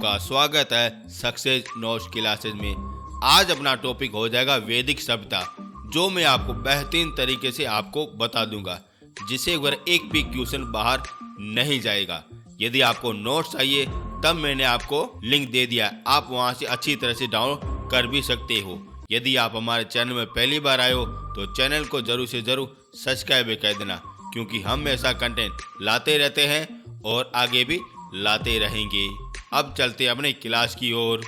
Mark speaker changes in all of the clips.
Speaker 1: आपका स्वागत है सक्सेस नोट्स क्लासेस में। आज अपना टॉपिक हो जाएगा वैदिक सभ्यता, जो मैं आपको बेहतरीन तरीके से आपको बता दूंगा, जिसे अगर एक भी क्वेश्चन बाहर नहीं जाएगा। यदि आपको नोट्स चाहिए तब मैंने आपको लिंक दे दिया, आप वहां से अच्छी तरह से डाउनलोड कर भी सकते हो। यदि आप हमारे चैनल में पहली बार आए हो तो चैनल को जरूर से जरूर सब्सक्राइब कर देना, क्योंकि हम ऐसा कंटेंट लाते रहते हैं और आगे भी लाते रहेंगे। अब चलते अपने क्लास की ओर।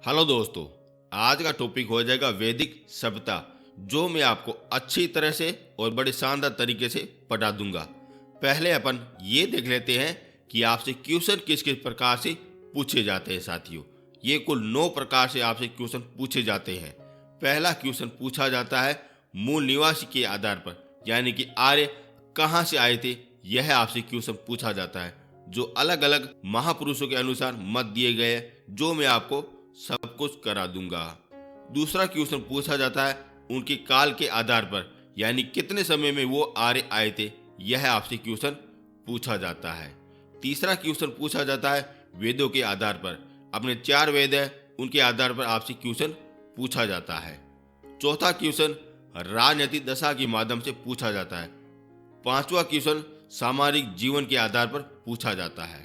Speaker 1: हेलो दोस्तों, आज का टॉपिक हो जाएगा वैदिक सभ्यता, जो मैं आपको अच्छी तरह से और बड़े शानदार तरीके से पढ़ा दूंगा। पहले अपन ये देख लेते हैं कि आपसे क्वेश्चन किस किस प्रकार से पूछे जाते हैं। साथियों, ये कुल 9 प्रकार से आपसे क्वेश्चन पूछे जाते हैं। पहला क्वेश्चन पूछा जाता है मूल निवासी के आधार पर, यानी कि आर्य कहाँ से आए थे, यह आपसे क्वेश्चन पूछा जाता है, जो अलग अलग महापुरुषों के अनुसार मत दिए गए, जो मैं आपको सब कुछ करा दूंगा। दूसरा क्वेश्चन पूछा जाता है उनके काल के आधार पर, यानी कितने समय में वो आर्य आए थे, यह आपसे क्वेश्चन पूछा जाता है। तीसरा क्वेश्चन पूछा जाता है वेदों के आधार पर, अपने 4 वेद है उनके आधार पर आपसे क्वेश्चन पूछा जाता है। चौथा क्वेश्चन राजनीतिक दशा के माध्यम से पूछा जाता है। पांचवा क्वेश्चन सामाजिक जीवन के आधार पर पूछा जाता है।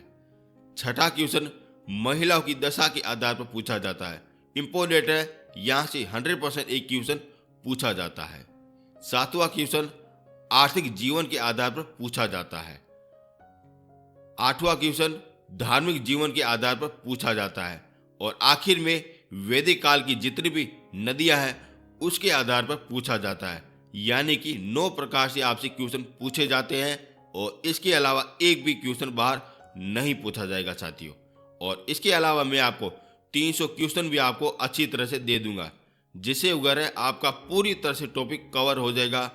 Speaker 1: छठा क्वेश्चन महिलाओं की दशा के आधार पर पूछा जाता है। इंपोर्टेंट है, यहां से 100% एक क्वेश्चन पूछा जाता है। सातवां क्वेश्चन आर्थिक जीवन के आधार पर पूछा जाता है। आठवां क्वेश्चन धार्मिक जीवन के आधार पर पूछा जाता है। और आखिर में वैदिक काल की जितनी भी नदियां हैं उसके आधार पर पूछा जाता है। यानी कि 9 प्रकार से आपसे क्वेश्चन पूछे जाते हैं और इसके अलावा एक भी क्वेश्चन बाहर नहीं पूछा जाएगा साथियों। और इसके अलावा मैं आपको 300 क्वेश्चन भी आपको अच्छी तरह से दे दूंगा, जिसे वगैरह आपका पूरी तरह से टॉपिक कवर हो जाएगा।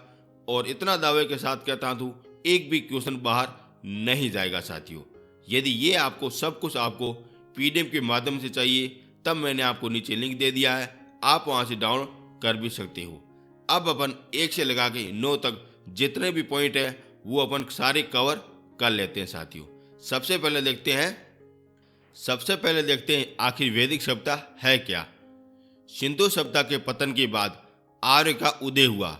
Speaker 1: और इतना दावे के साथ कहता हूं, एक भी क्वेश्चन बाहर नहीं जाएगा साथियों। यदि ये आपको सब कुछ आपको PDF के माध्यम से चाहिए, तब मैंने आपको नीचे लिंक दे दिया है, आप वहां से डाउनलोड कर भी सकते हो। अब अपन 1 से लगा के 9 तक जितने भी पॉइंट है वो अपन सारे कवर कर लेते हैं साथियों। सबसे पहले देखते हैं आखिर वैदिक सभ्यता है क्या। सिंधु सभ्यता के पतन के बाद आर्य का उदय हुआ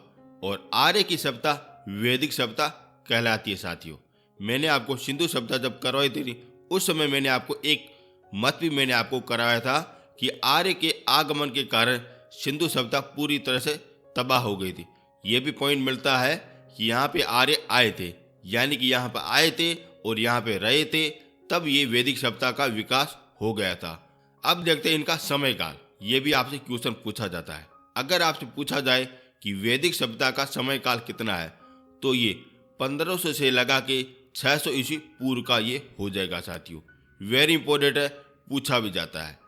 Speaker 1: और आर्य की सभ्यता वैदिक सभ्यता कहलाती है साथियों। मैंने आपको सिंधु सभ्यता जब करवाई थी, उस समय मैंने आपको एक मत भी मैंने आपको कराया था कि आर्य के आगमन के कारण सिंधु सभ्यता पूरी तरह से तबाह हो गई थी। ये भी पॉइंट मिलता है कि यहाँ पे आर्य आए थे, यानी कि यहाँ पे आए थे और यहाँ पे रहे थे, तब ये वैदिक सभ्यता का विकास हो गया था। अब देखते हैं इनका समय काल। ये भी आपसे क्वेश्चन पूछा जाता है। अगर आपसे पूछा जाए कि वैदिक सभ्यता का समय काल कितना है, तो ये 1500 से लगा के 600 ईस्वी पूर्व का ये हो जाएगा साथियों। वेरी इंपॉर्टेंट है, पूछा भी जाता है।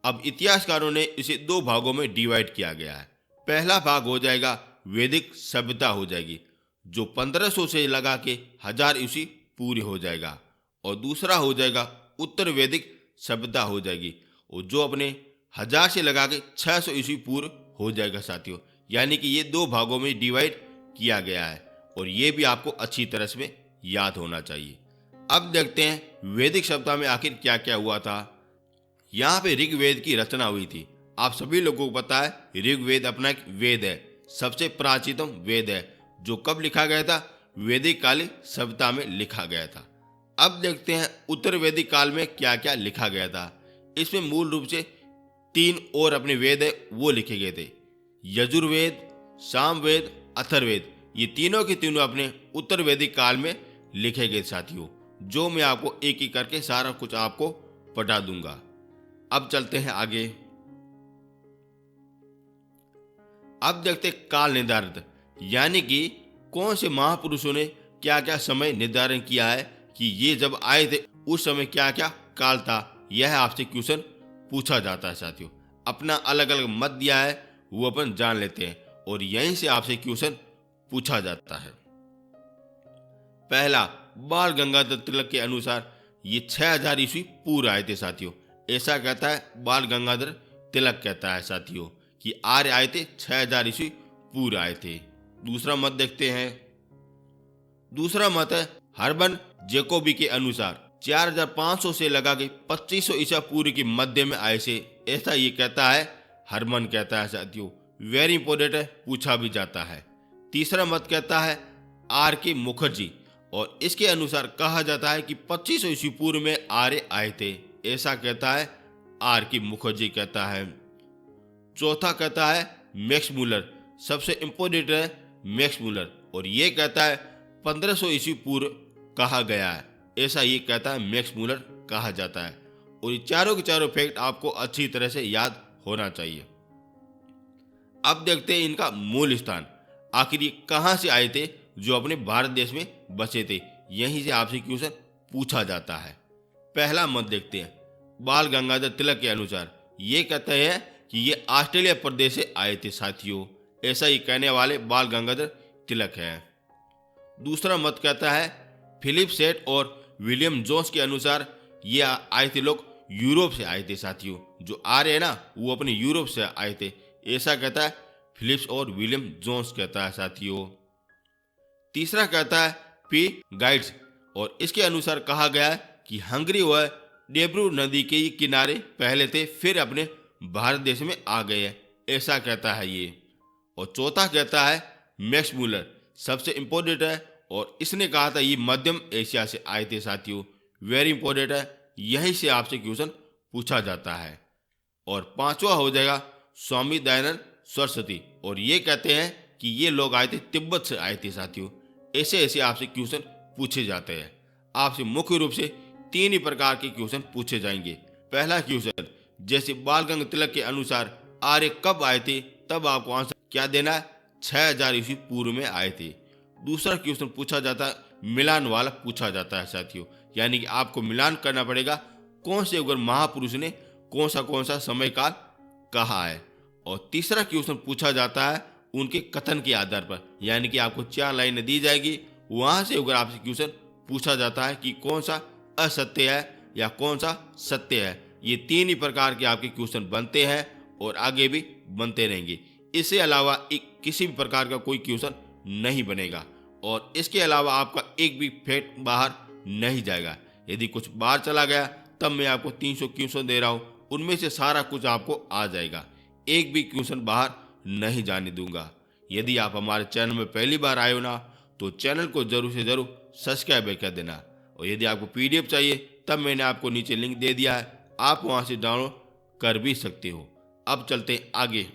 Speaker 1: अब इतिहासकारों ने इसे 2 भागों में डिवाइड किया गया है। पहला भाग हो जाएगा वैदिक सभ्यता हो जाएगी, जो 1500 से लगा के 1000 ईस्वी पूरी हो जाएगा। और दूसरा हो जाएगा उत्तर वैदिक सभ्यता हो जाएगी, और जो अपने 1000 से लगा के 600 ईस्वी पूर्व हो जाएगा साथियों। यानी कि ये 2 भागों में डिवाइड किया गया है, और ये भी आपको अच्छी तरह से याद होना चाहिए। अब देखते हैं वैदिक सभ्यता में आखिर क्या क्या हुआ था। यहाँ पे ऋग्वेद की रचना हुई थी। आप सभी लोगों को पता है ऋग्वेद अपना एक वेद है, सबसे प्राचीनतम वेद है, जो कब लिखा गया था, वैदिक कालीन सभ्यता में लिखा गया था। अब देखते हैं उत्तर वैदिक काल में क्या क्या लिखा गया था। इसमें मूल रूप से 3 और अपने वेद है वो लिखे गए थे, यजुर्वेद, सामवेद, अथर्ववेद। ये तीनों के तीनों अपने उत्तर वैदिक काल में लिखे गए साथियों, जो मैं आपको एक एक करके सारा कुछ आपको पढ़ा दूंगा। अब चलते हैं आगे। अब देखते हैं काल निर्धारित, यानी कि कौन से महापुरुषों ने क्या क्या समय निर्धारण किया है कि ये जब आए थे उस समय क्या क्या काल था। यह आपसे क्वेश्चन पूछा जाता है साथियों। अपना अलग अलग मत दिया है वो अपन जान लेते हैं, और यहीं से आपसे क्वेश्चन पूछा जाता है। पहला, बाल गंगाधर तिलक के अनुसार ये 6000 ईस्वी पूर्व आए थे साथियों। ऐसा कहता है बाल गंगाधर तिलक, कहता है साथियों कि आर्य आए थे 6000 ईस्वी पूर्व आए थे। दूसरा मत देखते हैं। दूसरा मत है हर्बन जेकोबी के अनुसार 4500 से लगा के 2500 ईसा पूर्व की मध्य में आए से, ऐसा ये कहता है हरमन कहता है साथियों। वेरी इंपॉर्टेंट है, पूछा भी जाता है। तीसरा मत कहता है आर के मुखर्जी, और इसके अनुसार कहा जाता है कि 2500 ईस्वी पूर्व में आर्य आए थे, ऐसा कहता है आर के मुखर्जी कहता है। चौथा कहता है मैक्स मूलर, सबसे इंपोर्टेंट है मैक्स मूलर, और ये कहता है 1500 ईस्वी पूर्व कहा गया है, ऐसा ये कहता है मैक्स मूलर कहा जाता है। और ये चारों के चारों फैक्ट आपको अच्छी तरह से याद होना चाहिए। अब देखते हैं इनका मूल स्थान, आखिर ये कहाँ से आए थे जो अपने भारत देश में बसे थे, यहीं से आपसे क्वेश्चन पूछा जाता है। पहला मत देखते हैं, बाल गंगाधर तिलक के अनुसार ये कहते हैं कि ये ऑस्ट्रेलिया प्रदेश से आए थे साथियों, ऐसा ही कहने वाले बाल गंगाधर तिलक हैं। दूसरा मत कहता है फिलिप सेट और विलियम जोन्स के अनुसार ये आए थे लोग यूरोप से आए थे साथियों, जो आर्य है ना वो अपने यूरोप से आए थे, ऐसा कहता है फिलिप्स और विलियम जोन्स कहता है साथियों। तीसरा कहता है पी गाइड्स, और इसके अनुसार कहा गया है कि हंगरी व डेब्रू नदी के किनारे पहले थे, फिर अपने भारत देश में आ गए, ऐसा कहता है ये। और चौथा कहता है मैक्स मूलर, सबसे इंपॉर्टेंट है, और इसने कहा था ये मध्यम एशिया से आए थे साथियों। वेरी इंपॉर्टेंट है, यहीं से आपसे क्वेश्चन पूछा जाता है। और पांचवा हो जाएगा स्वामी दयानंद सरस्वती, और ये कहते हैं कि ये लोग आए थे तिब्बत से आए थे साथियों, ऐसे ऐसे आपसे क्वेश्चन पूछे जाते हैं। आपसे मुख्य रूप से तीन ही प्रकार के क्वेश्चन पूछे जाएंगे। पहला क्वेश्चन, जैसे बाल गंगाधर तिलक के अनुसार आर्य कब आए थे, तब आपको आंसर क्या देना है, 6000 ईस्वी पूर्व में आए थे। दूसरा क्वेश्चन पूछा जाता है मिलान वाला पूछा जाता है साथियों, यानी कि आपको मिलान करना पड़ेगा कौन से अगर महापुरुष ने कौन सा समय काल कहा है। और तीसरा क्वेश्चन पूछा जाता है उनके कथन के आधार पर, यानी कि आपको 4 लाइनें दी जाएगी, वहां से अगर आपसे क्वेश्चन पूछा जाता है कि कौन सा असत्य है या कौन सा सत्य है। ये तीन ही प्रकार के आपके क्वेश्चन बनते हैं और आगे भी बनते रहेंगे। इससे अलावा किसी भी प्रकार का कोई क्वेश्चन नहीं बनेगा, और इसके अलावा आपका एक भी फैक्ट बाहर नहीं जाएगा। यदि कुछ बाहर चला गया तब मैं आपको 300 क्वेश्चन दे रहा हूँ, उनमें से सारा कुछ आपको आ जाएगा, एक भी क्वेश्चन बाहर नहीं जाने दूंगा। यदि आप हमारे चैनल में पहली बार आए हो ना, तो चैनल को जरूर से जरूर सब्सक्राइब कर देना। और यदि आपको पीडीएफ चाहिए तब मैंने आपको नीचे लिंक दे दिया है, आप वहां से डाउनलोड कर भी सकते हो। अब चलते हैं आगे।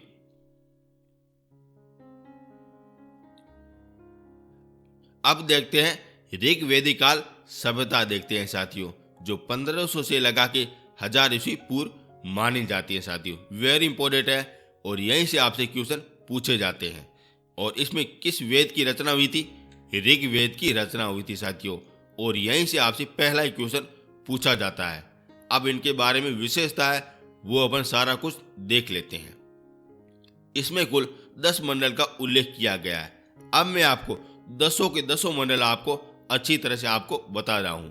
Speaker 1: अब देखते हैं ऋग्वेदिक काल सभ्यता देखते हैं साथियों, जो 1500 से लगा के 1000 ईस्वी पूर्व मानी जाती है साथियों। वेरी इंपॉर्टेंट है, और यहीं से आपसे क्वेश्चन पूछे जाते हैं। और इसमें किस वेद की रचना हुई थी, ऋग्वेद की रचना हुई थी साथियों, और यहीं से आपसे पहला ही क्वेश्चन पूछा जाता है। अब इनके बारे में विशेषता है वो अपन सारा कुछ देख लेते हैं। इसमें कुल 10 मंडल का उल्लेख किया गया है। अब मैं आपको 10 के 10 मंडल आपको अच्छी तरह से आपको बता रहा हूं।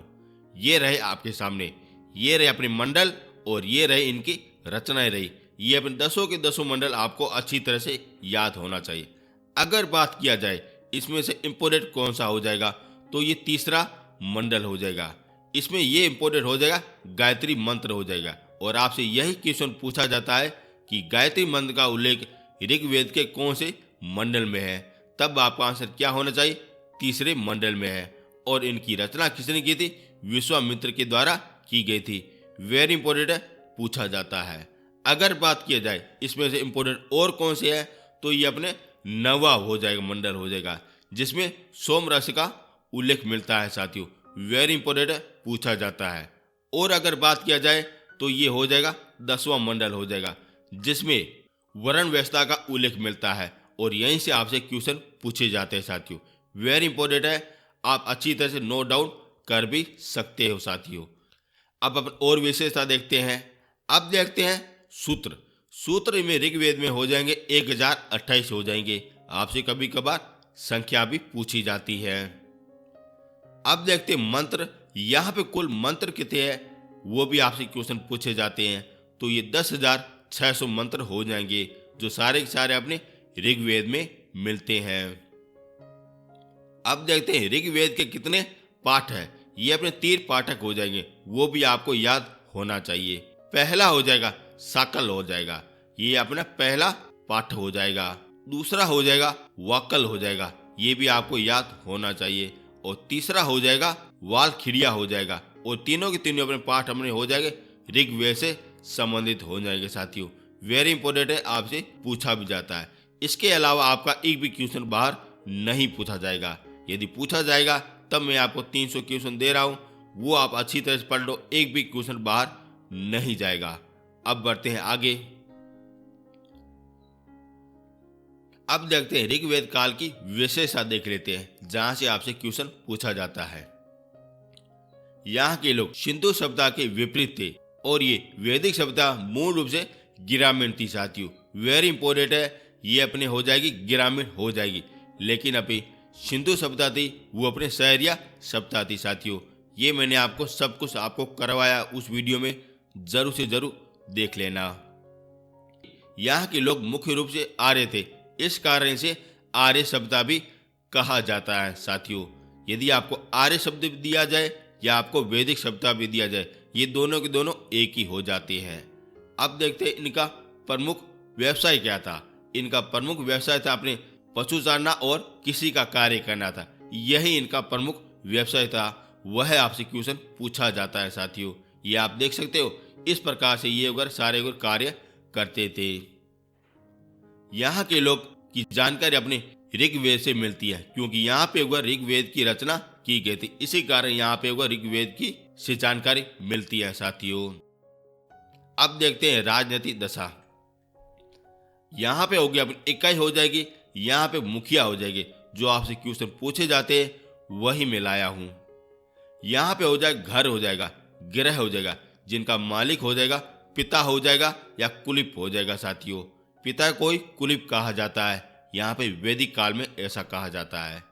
Speaker 1: ये रहे आपके सामने, ये रहे अपने मंडल, और ये रहे इनकी रचनाएं रही। ये अपने 10 के 10 मंडल आपको अच्छी तरह से याद होना चाहिए। अगर बात किया जाए इसमें से इंपोर्टेंट कौन सा हो जाएगा, तो ये तीसरा मंडल हो जाएगा। इसमें ये इंपोर्टेंट हो जाएगा गायत्री मंत्र हो जाएगा। और आपसे यही क्वेश्चन पूछा जाता है कि गायत्री मंत्र का उल्लेख ऋग्वेद के कौन से मंडल में है, तब आपका आंसर क्या होना चाहिए, तीसरे मंडल में है। और इनकी रचना किसने की थी, विश्वामित्र के द्वारा की गई थी। वेरी इंपॉर्टेंट है, पूछा जाता है। अगर बात किया जाए इसमें से इंपॉर्टेंट और कौन से है, तो ये अपने नवा हो जाएगा, मंडल हो जाएगा, जिसमें सोम राशि का उल्लेख मिलता है साथियों। वेरी इंपॉर्टेंट है, पूछा जाता है। और अगर बात किया जाए तो ये हो जाएगा 10वां मंडल हो जाएगा, जिसमें वर्ण व्यवस्था का उल्लेख मिलता है, और यहीं से आपसे क्वेश्चन पूछे जाते हैं साथियों। वेरी इंपॉर्टेंट है, आप अच्छी तरह से नोट डाउन कर भी सकते हो साथियों। अब अपन और विशेषता देखते हैं। अब देखते हैं सूत्र। सूत्र में ऋग्वेद में हो जाएंगे 1028 हो जाएंगे। आपसे कभी कभार संख्या भी पूछी जाती है। अब देखते हैं मंत्र। यहाँ पे कुल मंत्र कितने हैं वो भी आपसे क्वेश्चन पूछे जाते हैं। तो ये 10,600 मंत्र हो जाएंगे, जो सारे के सारे अपने ऋग्वेद में मिलते हैं। अब देखते हैं ऋग्वेद के कितने पाठ हैं, ये अपने तीर पाठक हो जाएंगे, वो भी आपको याद होना चाहिए। पहला हो जाएगा साकल हो जाएगा, ये अपना पहला पाठ हो जाएगा। दूसरा हो जाएगा वाकल हो जाएगा, ये भी आपको याद होना चाहिए। और तीसरा हो जाएगा वालखिड़िया हो जाएगा। और तीनों के तीनों अपने पाठ अपने हो जाएंगे ऋग्वेद से संबंधित हो जाएंगे साथियों। वेरी इंपॉर्टेंट है, आपसे पूछा भी जाता है। इसके अलावा आपका एक भी क्वेश्चन बाहर नहीं पूछा जाएगा। यदि पूछा जाएगा तब मैं आपको 300 क्वेश्चन दे रहा हूँ, वो आप अच्छी तरह से पढ़ लो, एक भी क्वेश्चन बाहर नहीं जाएगा। अब बढ़ते हैं आगे। अब देखते हैं ऋग्वेद काल की विशेषता देख लेते हैं, जहां से आपसे क्वेश्चन पूछा जाता है। यहाँ के लोग सिंधु सभ्यता के विपरीत थे और ये वैदिक सभ्यता मूल रूप से ग्रामीण थी साथियों। वेरी इंपॉर्टेंट है, ये अपने हो जाएगी ग्रामीण हो जाएगी। लेकिन अभी सिंधु सभ्यता थी वो अपने शहरिया सभ्यता थी साथियों। ये मैंने आपको सब कुछ आपको करवाया उस वीडियो में, जरूर से जरूर देख लेना। यहाँ के लोग मुख्य रूप से आर्य थे, इस कारण से आर्य सभ्यता भी कहा जाता है साथियों। यदि आपको आर्य शब्द दिया जाए या आपको वैदिक सभ्यता भी दिया जाए, ये दोनों के दोनों एक ही हो जाते हैं। अब देखते हैं इनका प्रमुख व्यवसाय क्या था। इनका प्रमुख व्यवसाय था अपने पशु चारना और कृषि का कार्य करना था। यही इनका प्रमुख व्यवसाय था। वह आपसे क्वेश्चन पूछा जाता है साथियों। ये आप देख सकते हो, इस प्रकार से ये अगर सारे अगर कार्य करते थे। यहाँ के लोग की जानकारी अपने ऋग्वेद से मिलती है, क्योंकि यहाँ पे अगर ऋग्वेद की रचना की गई थी, इसी कारण यहाँ पे अगर ऋग्वेद की से जानकारी मिलती है साथियों। अब देखते हैं राजनीतिक दशा। यहाँ पे हो गया अपनी इकाई हो जाएगी, यहाँ पे मुखिया हो जाएगी। जो आपसे क्वेश्चन पूछे जाते हैं वही मैं लाया हूँ। यहाँ पे हो जाएगा घर हो जाएगा, गृह हो जाएगा, जिनका मालिक हो जाएगा पिता हो जाएगा या कुलीप हो जाएगा साथियों। पिता को ही कुलीप कहा जाता है, यहाँ पे वैदिक काल में ऐसा कहा जाता है।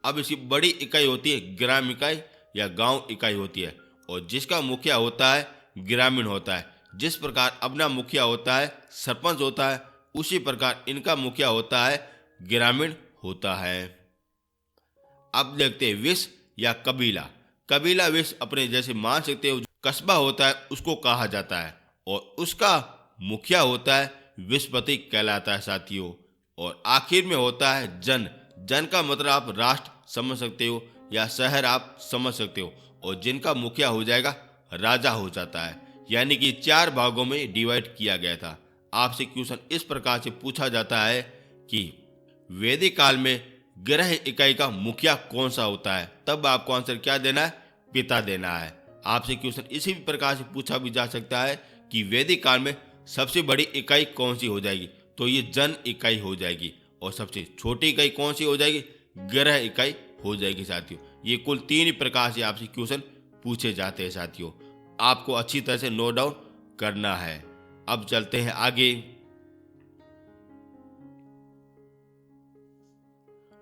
Speaker 1: अब इसकी बड़ी इकाई होती है ग्राम इकाई या गांव इकाई होती है, और जिसका मुखिया होता है ग्रामीण होता है। जिस प्रकार अपना मुखिया होता है सरपंच होता है, उसी प्रकार इनका मुखिया होता है ग्रामीण होता है। अब देखते हैं विश या कबीला। कबीला विश अपने जैसे मान सकते हो कस्बा होता है उसको कहा जाता है, और उसका मुखिया होता है विशपति कहलाता है साथियों। और आखिर में होता है जन। जन का मतलब आप राष्ट्र समझ सकते हो या शहर आप समझ सकते हो, और जिनका मुखिया हो जाएगा राजा हो जाता है। यानी कि 4 भागों में डिवाइड किया गया था। आपसे क्वेश्चन इस प्रकार से पूछा जाता है कि वैदिक काल में गृह इकाई का मुखिया कौन सा होता है, तब आपको आंसर क्या देना है, पिता देना है। आपसे क्वेश्चन इसी प्रकार से पूछा भी जा सकता है कि वैदिक काल में सबसे बड़ी इकाई कौन सी हो जाएगी, तो ये जन इकाई हो जाएगी। और सबसे छोटी इकाई कौन सी हो जाएगी, गृह इकाई हो जाएगी साथियों। ये कुल 3 ही प्रकार से आपसे क्वेश्चन पूछे जाते हैं साथियों। आपको अच्छी तरह से नोट डाउन करना है। अब चलते हैं आगे।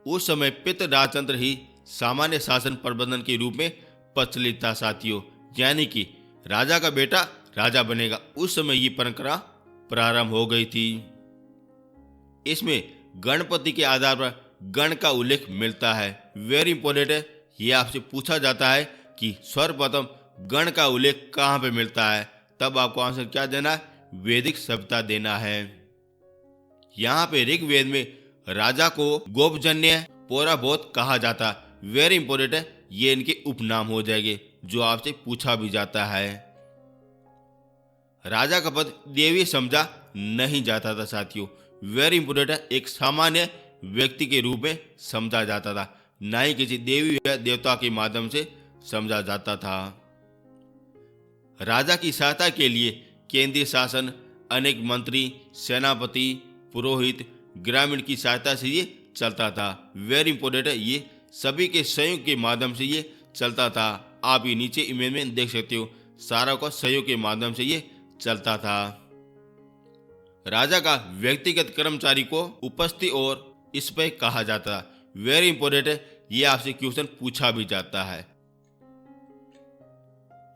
Speaker 1: उस समय पितृ राजतंत्र ही सामान्य शासन प्रबंधन के रूप में प्रचलित था साथियों। यानी कि राजा का बेटा राजा बनेगा, उस समय ये परंपरा प्रारंभ हो गई थी। इसमें गणपति के आधार पर गण का उल्लेख मिलता है। वेरी इंपॉर्टेंट है, ये आपसे पूछा जाता है कि सर्वप्रथम गण का उल्लेख कहाँ पे मिलता है, तब आपको आंसर क्या देना है, वैदिक सभ्यता देना है। यहाँ पे ऋग्वेद में राजा को गोपजन्य पौराभोत कहा जाता। वेरी इंपॉर्टेंट है, ये इनके उपनाम हो जाएंगे जो आपसे पूछा भी जाता है। राजा का पद देवी समझा नहीं जाता था साथियों। वेरी इंपॉर्टेंट है, एक सामान्य व्यक्ति के रूप में समझा जाता था, ना ही किसी देवी या देवता के माध्यम से समझा जाता था। राजा की सहायता के लिए केंद्रीय शासन, अनेक मंत्री, सेनापति, पुरोहित, ग्रामीण की सहायता से ये चलता था। वेरी इंपॉर्टेंट है, ये सभी के सहयोग के माध्यम से ये चलता था। आप ये नीचे इमेज में देख सकते हो, सारा का सहयोग के माध्यम से ये चलता था। राजा का व्यक्तिगत कर्मचारी को उपस्थित और इस पे कहा जाता। वेरी इंपॉर्टेंट है, ये आपसे क्वेश्चन पूछा भी जाता है।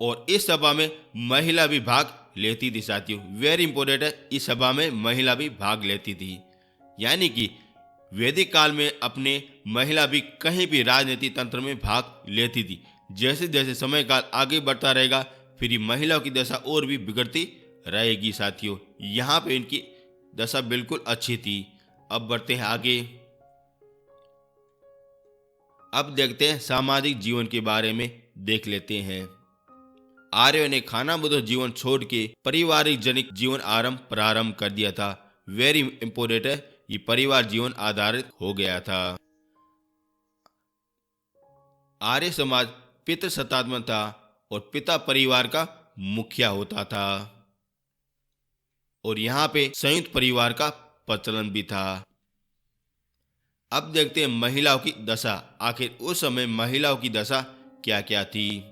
Speaker 1: और इस सभा में महिला भी भाग लेती थी साथियों। वेरी इंपॉर्टेंट है, इस सभा में महिला भी भाग लेती थी। यानी कि वैदिक काल में अपने महिला भी कहीं भी राजनीतिक तंत्र में भाग लेती थी। जैसे जैसे समय काल आगे बढ़ता रहेगा फिर ये महिलाओं की दशा और भी बिगड़ती रहेगी साथियों। यहाँ पे इनकी दशा बिल्कुल अच्छी थी। अब बढ़ते हैं आगे। अब देखते हैं सामाजिक जीवन के बारे में देख लेते हैं। आर्यों ने खानाबदोश जीवन छोड़ के पारिवारिक जनिक जीवन प्रारंभ कर दिया था। वेरी इंपोर्टेंट है, ये परिवार जीवन आधारित हो गया था। आर्य समाज पितृसत्तात्मक था और पिता परिवार का मुखिया होता था और यहाँ पे संयुक्त परिवार का प्रचलन भी था। अब देखते हैं महिलाओं की दशा। आखिर उस समय महिलाओं की दशा क्या क्या थी।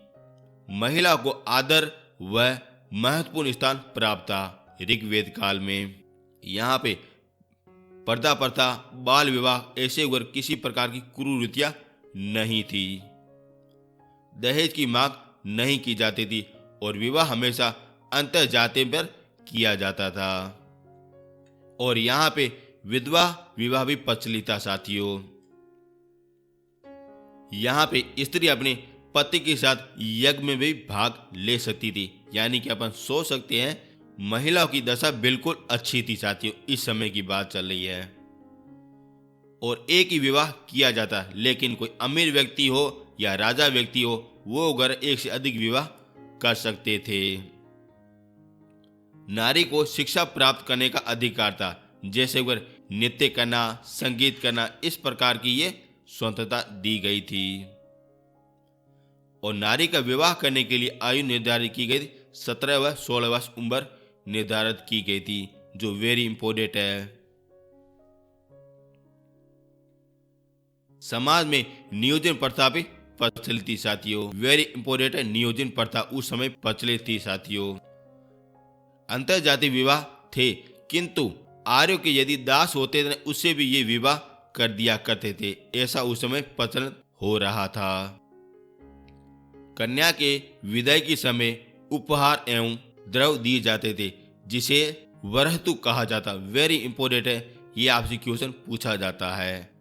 Speaker 1: महिलाओं को आदर व महत्वपूर्ण स्थान प्राप्त था ऋग्वेद काल में। यहाँ पे पर्दा प्रथा, बाल विवाह ऐसे और किसी प्रकार की कुरीतियां नहीं थी। दहेज की मांग नहीं की जाती थी और विवाह हमेशा अंतर जाति पर किया जाता था और यहाँ पे विधवा विवाह भी प्रचलित था साथियों। यहाँ पे स्त्री अपने पति के साथ यज्ञ में भी भाग ले सकती थी। यानी कि अपन सोच सकते हैं महिलाओं की दशा बिल्कुल अच्छी थी साथियों। इस समय की बात चल रही है और एक ही विवाह किया जाता, लेकिन कोई अमीर व्यक्ति हो या राजा व्यक्ति हो वो अगर एक से अधिक विवाह कर सकते थे। नारी को शिक्षा प्राप्त करने का अधिकार था, जैसे अगर नृत्य करना, संगीत करना, इस प्रकार की ये स्वतंत्रता दी गई थी। और नारी का विवाह करने के लिए आयु निर्धारित की गई थी। 17 व 16 वर्ष उम्र निर्धारित की गई थी, जो वेरी इंपोर्टेंट है। समाज में नियोजन प्रथा भी प्रचलित थी साथियों। वेरी इंपोर्टेंट है, नियोजन प्रथा उस समय प्रचलित थी साथियों। अंतर जाति विवाह थे, किंतु आर्यों के यदि दास होते थे उससे भी ये विवाह कर दिया करते थे। ऐसा उस समय प्रचलन हो रहा था। कन्या के विदाई के समय उपहार एवं द्रव्य दिए जाते थे, जिसे वरहतु कहा जाता। वेरी इंपोर्टेंट है, ये आपसे क्वेश्चन पूछा जाता है।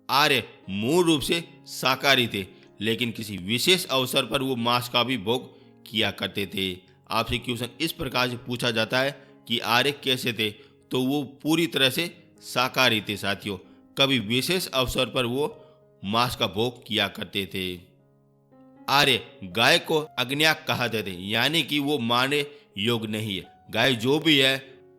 Speaker 1: आर्य मूल रूप से शाकाहारी थे, लेकिन किसी विशेष अवसर पर वो मांस का भी भोग किया करते थे। आपसे क्वेश्चन इस प्रकार से पूछा जाता है कि आर्य कैसे थे, तो वो पूरी तरह से शाकाहारी थे साथियों। कभी विशेष अवसर पर वो मांस का भोग किया करते थे। आर्य गाय को अग्न्याक कहते थे, यानी कि वो मारने योग्य नहीं है। गाय जो भी है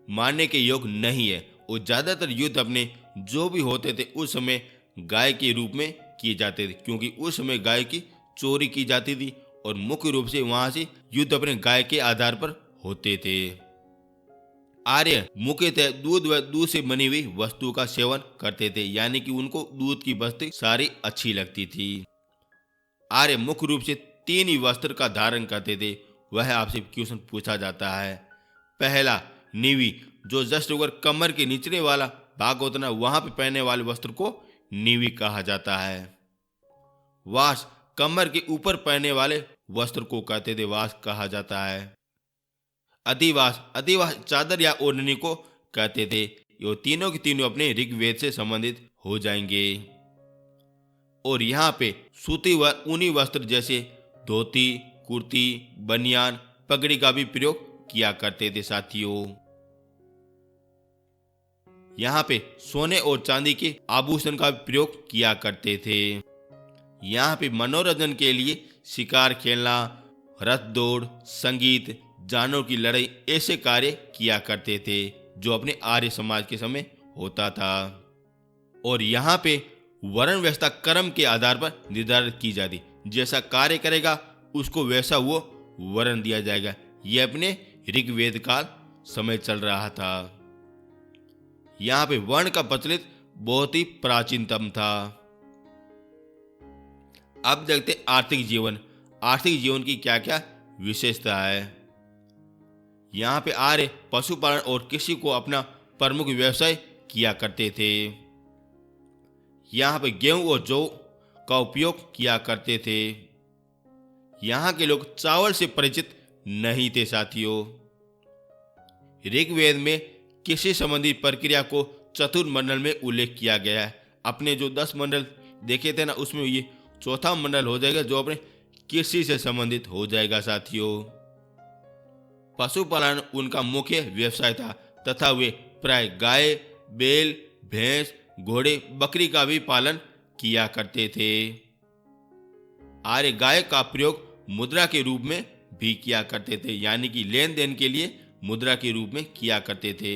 Speaker 1: मारने के योग्य नहीं है। और ज्यादातर युद्ध अपने जो भी होते थे उस समय गाय के रूप में किए जाते थे, क्योंकि उस समय गाय की चोरी की जाती थी और मुख्य रूप से वहां से युद्ध अपने गाय के आधार पर होते थे। आर्य मुख्यतः दूध व दूध से बनी हुई वस्तु का सेवन करते थे, यानी कि उनको दूध की वस्तु सारी अच्छी लगती थी। आर्य मुख्य रूप से 3 ही वस्त्र का धारण करते थे। वह आपसे क्वेश्चन पूछा जाता है। पहला नीवी, जो जस्ट ऊपर कमर के निचले वाला भाग होता है वहां पे पहनने वाले वस्त्र को नीवी कहा जाता है। वास, कमर के ऊपर पहनने वाले वस्त्र को कहते थे वास कहा जाता है। अधिवास, अधिवास चादर या ओढ़नी को कहते थे। ये तीनों के तीनों अपने ऋग्वेद से संबंधित हो जाएंगे। और यहाँ पे सूती व ऊनी वस्त्र जैसे धोती, कुर्ती, बनियान, पगड़ी का भी प्रयोग किया करते थे साथियों। यहाँ पे सोने और चांदी के आभूषण का प्रयोग किया करते थे। यहाँ पे मनोरंजन के लिए शिकार खेलना, रथ दौड़, संगीत, जानवरों की लड़ाई ऐसे कार्य किया करते थे, जो अपने आर्य समाज के समय होता था। और यहाँ पे वर्ण व्यवस्था कर्म के आधार पर निर्धारित की जाती। जैसा कार्य करेगा उसको वैसा वो वर्ण दिया जाएगा। यह अपने ऋग्वेद काल समय चल रहा था। यहाँ पे वर्ण का प्रचलित बहुत ही प्राचीनतम था। अब देखते आर्थिक जीवन। आर्थिक जीवन की क्या क्या विशेषता है। यहाँ पे आर्य पशुपालन और कृषि को अपना प्रमुख व्यवसाय किया करते थे। यहाँ पे गेहूं और जौ का उपयोग किया करते थे। यहाँ के लोग चावल से परिचित नहीं थे साथियों। ऋग्वेद में कृषि संबंधी प्रक्रिया को चतुर्मंडल में उल्लेख किया गया है। अपने जो 10 मंडल देखे थे ना, उसमें ये चौथा मंडल हो जाएगा जो अपने कृषि से संबंधित हो जाएगा साथियों। पशुपालन उनका मुख्य व्यवसाय था तथा वे प्राय गाय, बैल, भैंस, घोड़े, बकरी का भी पालन किया करते थे। आर्य गाय का प्रयोग मुद्रा के रूप में भी किया करते थे, यानी कि लेन देन के लिए मुद्रा के रूप में किया करते थे।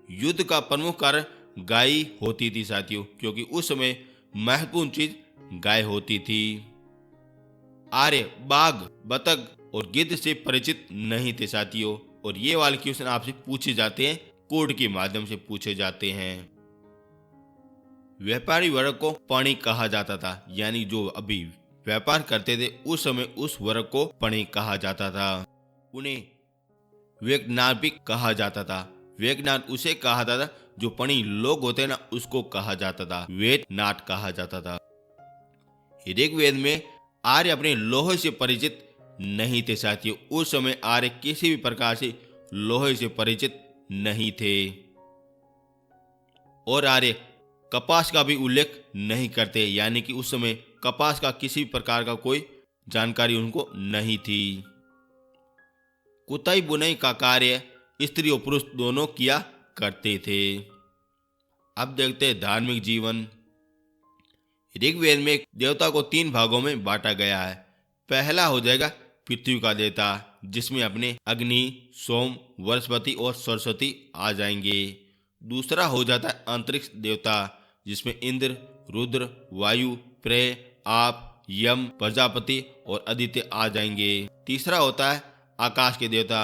Speaker 1: युद्ध का प्रमुख कारण गाय होती थी साथियों, क्योंकि उस समय महत्वपूर्ण चीज गाय होती थी। आर्य बाघ, बतख और गिद्ध से परिचित नहीं थे साथियों, और ये वाले क्वेश्चन आपसे पूछे जाते हैं, कोड के माध्यम से पूछे जाते हैं। व्यापारी वर्ग को पणी कहा जाता था, यानी जो अभी व्यापार करते थे उस समय उस वर्ग को पणी कहा जाता था। उन्हें वेकनार भी कहा जाता था। वेकनार उसे कहा जाता था जो पणी लोग होते ना, उसको कहा जाता था, वेटनाट कहा जाता था। ऋग्वेद में आर्य अपने लोहे से परिचित नहीं थे साथियों। उस समय आर्य किसी भी प्रकार से लोहे से परिचित नहीं थे, और आर्य कपास का भी उल्लेख नहीं करते, यानी कि उस समय कपास का किसी प्रकार का कोई जानकारी उनको नहीं थी। कुताई बुनाई का कार्य स्त्री और पुरुष दोनों किया करते थे। अब देखते हैं धार्मिक जीवन। ऋग्वेद में देवता को 3 भागों में बांटा गया है। पहला हो जाएगा पृथ्वी का देवता, जिसमें अपने अग्नि, सोम, बृहस्पति और सरस्वती आ जाएंगे। दूसरा हो जाता है अंतरिक्ष देवता, जिसमें इंद्र, रुद्र, वायु, प्रेय, आप, यम, प्रजापति और आदित्य आ जाएंगे। तीसरा होता है आकाश के देवता,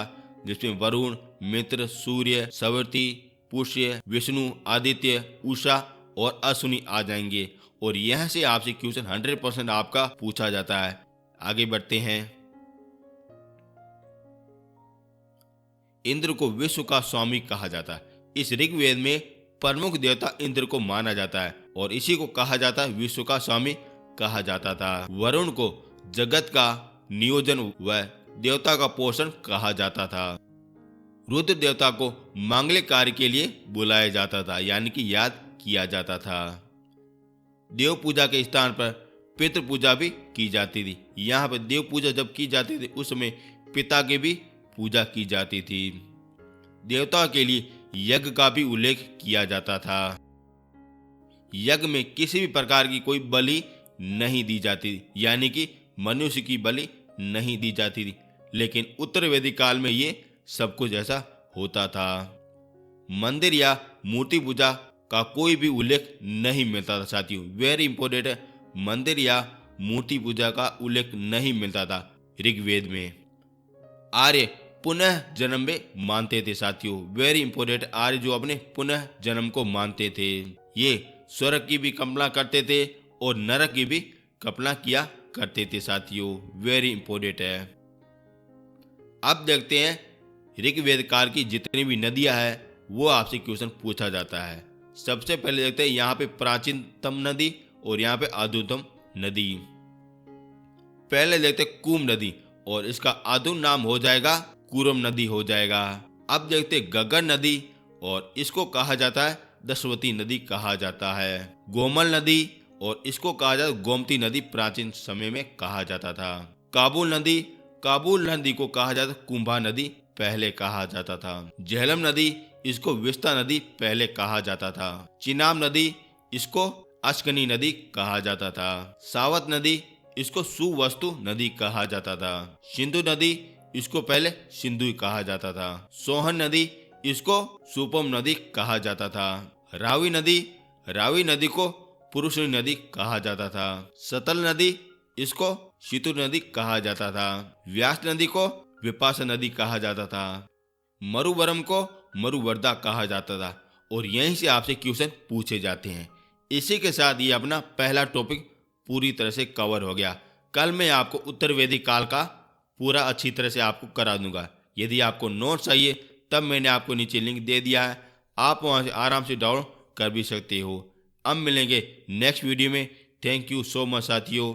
Speaker 1: जिसमें वरुण, मित्र, सूर्य, सवर्ती, पुष्य, विष्णु, आदित्य, उषा और अश्विनी आ जाएंगे। और यह से आपसे क्वेश्चन 100% आपका पूछा जाता है। आगे बढ़ते हैं। इंद्र को विश्व का स्वामी कहा जाता है। इस ऋग्वेद में प्रमुख देवता इंद्र को माना जाता है, और इसी को कहा जाता है विश्व का स्वामी कहा जाता था। वरुण को जगत का नियोजन व देवता का पोषण कहा जाता था। रुद्र देवता को मांगलिक कार्य के लिए बुलाया जाता था, यानी कि याद किया जाता था। देव पूजा के स्थान पर पितृ पूजा भी की जाती थी। यहाँ पर देव पूजा जब की जाती थी उस समय पिता की भी पूजा की जाती थी। देवता के लिए यज्ञ का भी उल्लेख किया जाता था। यज्ञ में किसी भी प्रकार की कोई बलि नहीं दी जाती, यानी कि मनुष्य की बलि नहीं दी जाती थी। लेकिन उत्तर वैदिक काल में ये सब कुछ ऐसा होता था। मंदिर या मूर्ति पूजा का कोई भी उल्लेख नहीं मिलता था साथियों। वेरी इंपॉर्टेंट है, मंदिर या मूर्ति पूजा का उल्लेख नहीं मिलता था ऋग्वेद में। आर्य पुनः जन्म में मानते थे साथियों। वेरी इंपॉर्टेंट, आर्य जो अपने पुनः जन्म को मानते थे। ये स्वर्ग की भी कल्पना करते थे और नरक की भी कल्पना किया करते थे साथियों। वेरी इंपॉर्टेंट है। अब देखते हैं ऋग्वेद काल की जितनी भी नदियां हैं वो आपसे क्वेश्चन पूछा जाता है। सबसे पहले देखते हैं यहाँ पे प्राचीनतम नदी और यहाँ पे आधुनिकतम नदी। पहले देखते हैं कुम नदी, और इसका आधुनिक नाम हो जाएगा कूरम नदी हो जाएगा। अब देखते हैं गगन नदी, और इसको कहा जाता है दशवती नदी कहा जाता है। गोमल नदी, और इसको कहा जाता है गोमती नदी, प्राचीन समय में कहा जाता था। काबुल नदी, काबुल नदी को कहा जाता कुंभा नदी पहले कहा जाता था। झेलम नदी, इसको विस्ता नदी पहले कहा जाता था। चिनाब नदी, इसको अश्कनी नदी कहा जाता था। सावत नदी, इसको सुवस्तु नदी कहा जाता था। सिंधु नदी, इसको पहले सिंधु कहा जाता था। सोहन नदी, इसको सुपम नदी कहा जाता था। रावी नदी, रावी नदी को पुरुषनी नदी कहा जाता था। सतल नदी, इसको शीतु नदी कहा जाता था। व्यास नदी को विपाशा नदी कहा जाता था। मरुवरम को मरुवर्दा कहा जाता था। और यहीं से आपसे क्वेश्चन पूछे जाते हैं। इसी के साथ ये अपना पहला टॉपिक पूरी तरह से कवर हो गया। कल मैं आपको उत्तर वैदिक काल का पूरा अच्छी तरह से आपको करा दूंगा। यदि आपको नोट्स चाहिए तब मैंने आपको नीचे लिंक दे दिया है, आप वहां से आराम से डाउनलोड कर भी सकते हो। अब मिलेंगे नेक्स्ट वीडियो में। थैंक यू सो मच साथियों।